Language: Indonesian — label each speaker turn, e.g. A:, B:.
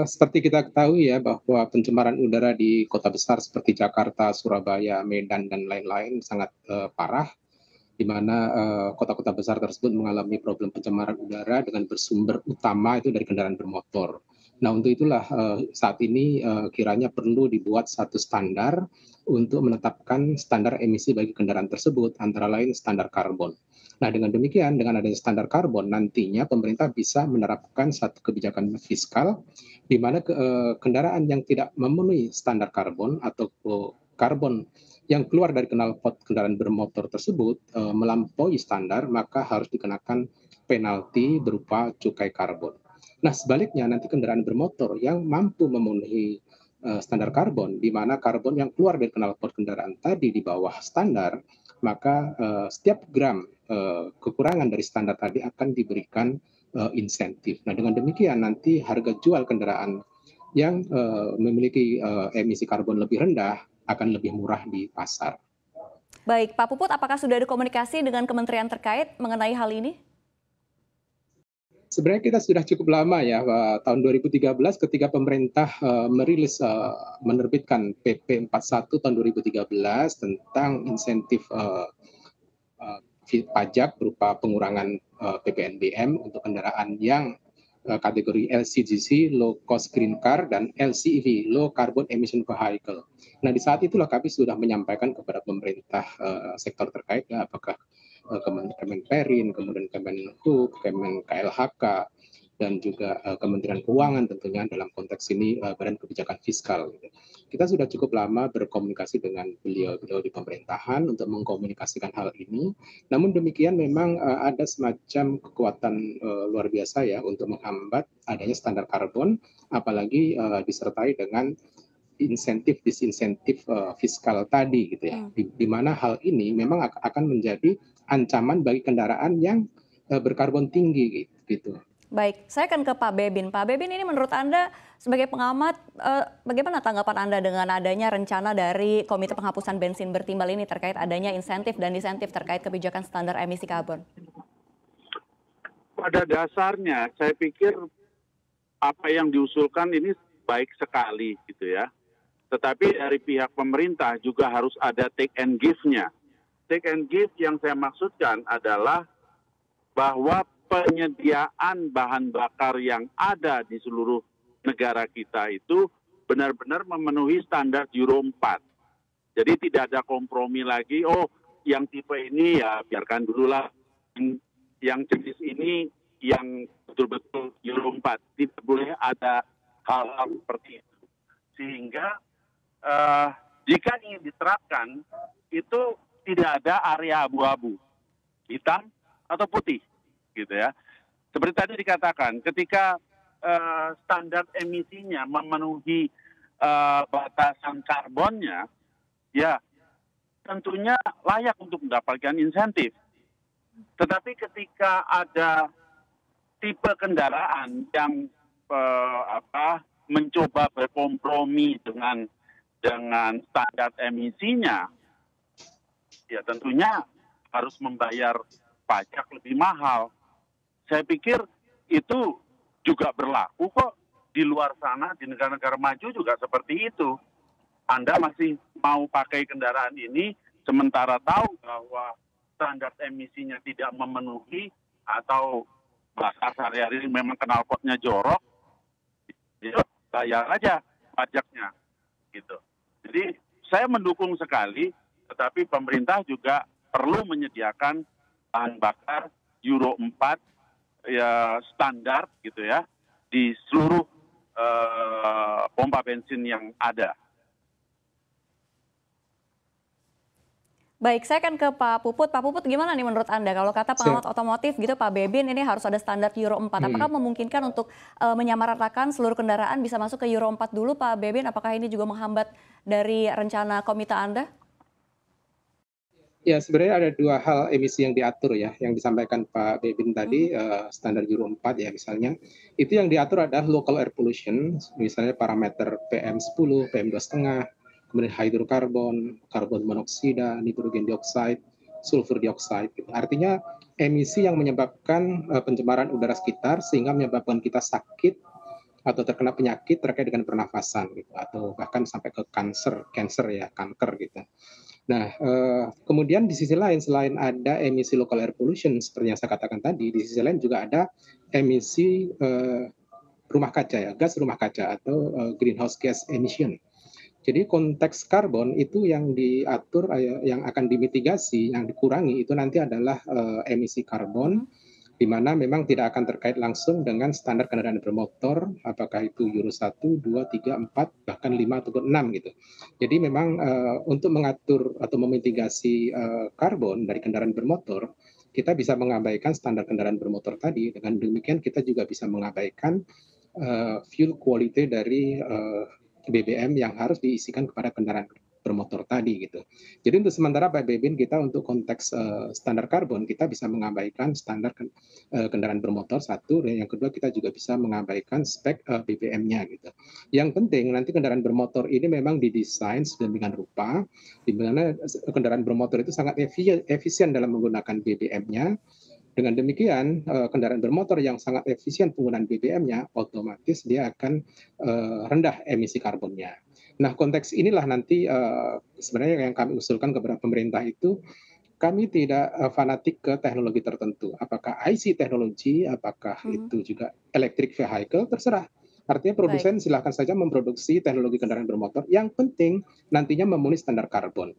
A: Seperti kita ketahui ya bahwa pencemaran udara di kota besar seperti Jakarta, Surabaya, Medan, dan lain-lain sangat parah, di mana kota-kota besar tersebut mengalami problem pencemaran udara dengan bersumber utama itu dari kendaraan bermotor. Nah, untuk itulah saat ini kiranya perlu dibuat satu standar untuk menetapkan standar emisi bagi kendaraan tersebut, antara lain standar karbon. Nah, dengan demikian, dengan adanya standar karbon, nantinya pemerintah bisa menerapkan satu kebijakan fiskal di mana kendaraan yang tidak memenuhi standar karbon atau karbon yang keluar dari knalpot kendaraan bermotor tersebut melampaui standar, maka harus dikenakan penalti berupa cukai karbon. Nah, sebaliknya nanti kendaraan bermotor yang mampu memenuhi standar karbon, di mana karbon yang keluar dari knalpot kendaraan tadi di bawah standar, maka setiap gram kekurangan dari standar tadi akan diberikan insentif. Nah, dengan demikian nanti harga jual kendaraan yang memiliki emisi karbon lebih rendah akan lebih murah di pasar.
B: Baik, Pak Puput, apakah sudah ada komunikasi dengan kementerian terkait mengenai hal ini?
A: Sebenarnya kita sudah cukup lama ya, tahun 2013 ketika pemerintah menerbitkan PP 41 tahun 2013 tentang insentif pajak berupa pengurangan PPNBM untuk kendaraan yang kategori LCGC (Low Cost Green Car) dan LCEV (Low Carbon Emission Vehicle). Nah, di saat itulah kami sudah menyampaikan kepada pemerintah sektor terkait, ya, apakah Kemenperin, kemudian Kemenhub, Kemen KLHK, dan juga Kementerian Keuangan tentunya dalam konteks ini Badan Kebijakan Fiskal. Gitu. Kita sudah cukup lama berkomunikasi dengan beliau-beliau di pemerintahan untuk mengkomunikasikan hal ini. Namun demikian memang ada semacam kekuatan luar biasa ya untuk menghambat adanya standar karbon, apalagi disertai dengan insentif disinsentif fiskal tadi gitu ya. Di mana hal ini memang akan menjadi ancaman bagi kendaraan yang berkarbon tinggi gitu.
B: Baik, saya akan ke Pak Bebin. Pak Bebin, ini menurut Anda sebagai pengamat, bagaimana tanggapan Anda dengan adanya rencana dari Komite Penghapusan Bensin Bertimbal ini terkait adanya insentif dan disinsentif terkait kebijakan standar emisi karbon?
C: Pada dasarnya, saya pikir apa yang diusulkan ini baik sekali gitu ya. Tetapi dari pihak pemerintah juga harus ada take and give-nya. Take and give yang saya maksudkan adalah bahwa penyediaan bahan bakar yang ada di seluruh negara kita itu benar-benar memenuhi standar Euro 4. Jadi tidak ada kompromi lagi, oh yang tipe ini ya biarkan dululah, yang jenis ini yang betul-betul Euro 4. Tidak boleh ada hal-hal seperti itu. Sehingga jika ingin diterapkan, itu tidak ada area abu-abu, hitam atau putih. Gitu ya. Seperti tadi dikatakan, ketika standar emisinya memenuhi batasan karbonnya, ya tentunya layak untuk mendapatkan insentif. Tetapi ketika ada tipe kendaraan yang mencoba berkompromi dengan standar emisinya, ya tentunya harus membayar pajak lebih mahal. Saya pikir itu juga berlaku kok di luar sana, di negara-negara maju juga seperti itu. Anda masih mau pakai kendaraan ini sementara tahu bahwa standar emisinya tidak memenuhi atau bahasa sehari-hari memang knalpotnya jorok, ya bayar aja pajaknya gitu. Jadi saya mendukung sekali, tetapi pemerintah juga perlu menyediakan bahan bakar Euro 4 ya standar gitu ya di seluruh pompa bensin yang ada.
B: Baik, saya akan ke Pak Puput. Pak Puput, gimana nih menurut Anda? Kalau kata pengamat otomotif gitu Pak Bebin, ini harus ada standar Euro 4. Apakah memungkinkan untuk menyamaratakan seluruh kendaraan bisa masuk ke Euro 4 dulu Pak Bebin? Apakah ini juga menghambat dari rencana komite Anda?
A: Ya, sebenarnya ada dua hal emisi yang diatur ya, yang disampaikan Pak Bebin tadi, standar Euro 4 ya misalnya. Itu yang diatur adalah local air pollution, misalnya parameter PM10, PM2,5, kemudian hidrokarbon, karbon monoksida, nitrogen dioksida, sulfur dioksida. Gitu. Artinya emisi yang menyebabkan pencemaran udara sekitar sehingga menyebabkan kita sakit atau terkena penyakit terkait dengan pernafasan gitu, atau bahkan sampai ke kanker ya, kanker gitu. Nah, kemudian di sisi lain selain ada emisi local air pollution seperti yang saya katakan tadi, di sisi lain juga ada emisi rumah kaca ya, gas rumah kaca atau greenhouse gas emission. Jadi konteks karbon itu yang diatur, yang akan dimitigasi, yang dikurangi itu nanti adalah emisi karbon, di mana memang tidak akan terkait langsung dengan standar kendaraan bermotor, apakah itu Euro 1, 2, 3, 4, bahkan 5 ataupun 6 gitu. Jadi memang untuk mengatur atau memitigasi karbon dari kendaraan bermotor, kita bisa mengabaikan standar kendaraan bermotor tadi. Dengan demikian kita juga bisa mengabaikan fuel quality dari BBM yang harus diisikan kepada kendaraan bermotor tadi gitu. Jadi untuk sementara Pak Bebin kita untuk konteks standar karbon kita bisa mengabaikan standar kendaraan bermotor satu, dan yang kedua kita juga bisa mengabaikan spek BBM-nya gitu. Yang penting nanti kendaraan bermotor ini memang didesain sedemikian rupa di mana kendaraan bermotor itu sangat efisien dalam menggunakan BBM-nya. Dengan demikian, kendaraan bermotor yang sangat efisien penggunaan BBM-nya, otomatis dia akan rendah emisi karbonnya. Nah, konteks inilah nanti sebenarnya yang kami usulkan kepada pemerintah itu, kami tidak fanatik ke teknologi tertentu. Apakah IC teknologi, apakah itu juga electric vehicle, terserah. Artinya
B: Baik.
A: produsen silakan saja memproduksi teknologi kendaraan bermotor. Yang penting nantinya memenuhi standar karbon.